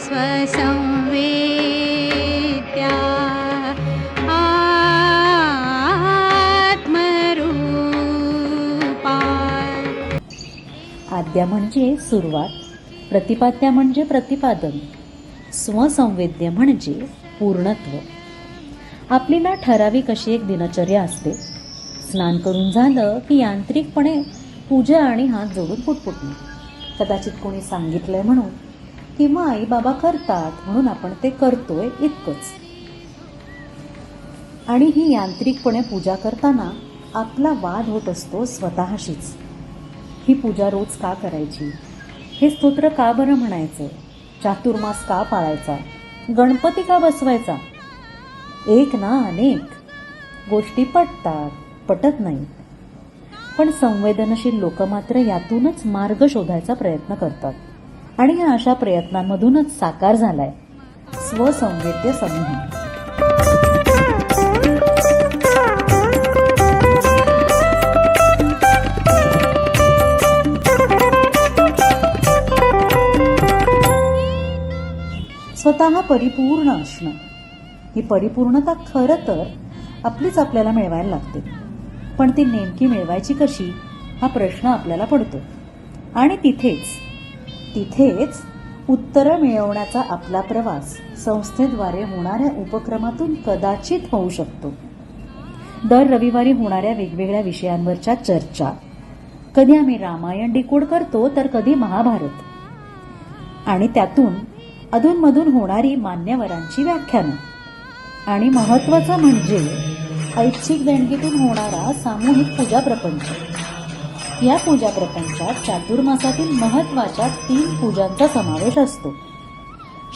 स्वसंवेद्या आत्मरूपा। आद्या म्हणजे सुरुवात, प्रतिपाद्या म्हणजे प्रतिपादन, स्वसंवेद्य म्हणजे पूर्णत्व। आपलीला ठराविक अशी एक दिनचर्या असते. स्नान करून झालं की यांत्रिकपणे पूजा आणि हात जोडून पुटपुटणे. कदाचित कोणी सांगितलंय म्हणून किंवा आई बाबा करतात म्हणून आपण ते करतोय इतकंच. आणि ही यांत्रिकपणे पूजा करताना आपला वाद होत असतो स्वतःशीच. ही पूजा रोज का करायची? हे स्तोत्र का बरं म्हणायचं? चातुर्मास का पाळायचा? गणपती का बसवायचा? एक ना अनेक गोष्टी पटतात, पटत नाहीत. पण संवेदनशील लोक मात्र यातूनच मार्ग शोधायचा प्रयत्न करतात. आणि या अशा प्रयत्नांमधूनच साकार झालाय स्वसंवेद्य समूह. स्वतः परिपूर्ण असणं, ही परिपूर्णता खरं तर आपलीच आपल्याला मिळवायला लागते. पण ती नेमकी मिळवायची कशी हा प्रश्न आपल्याला पडतो. आणि तिथेच उत्तरं मिळवण्याचा आपला प्रवास संस्थेद्वारे होणाऱ्या उपक्रमातून कदाचित होऊ शकतो. दर रविवारी होणाऱ्या वेगवेगळ्या विषयांवरच्या चर्चा, कधी आम्ही रामायण डिकोड करतो तर कधी महाभारत, आणि त्यातून अधूनमधून होणारी मान्यवरांची व्याख्यानं, आणि महत्त्वाचं म्हणजे ऐच्छिक देणगीतून होणारा सामूहिक पूजा प्रपंच. या पूजा प्रपंचात चातुर्मासातील महत्त्वाच्या 3 पूजांचा समावेश असतो.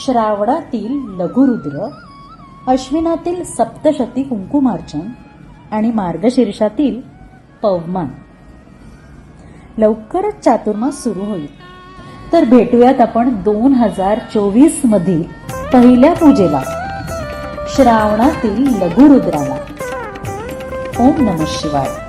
श्रावणातील लघुरुद्र, अश्विनातील सप्तशती कुंकुमार्चन आणि मार्गशीर्षातील पवमान. लवकरच चातुर्मास सुरू होईल, तर भेटूयात आपण 2024 मधील पहिल्या पूजेला, श्रावणातील लघुरुद्राला. ओम नमः शिवाय.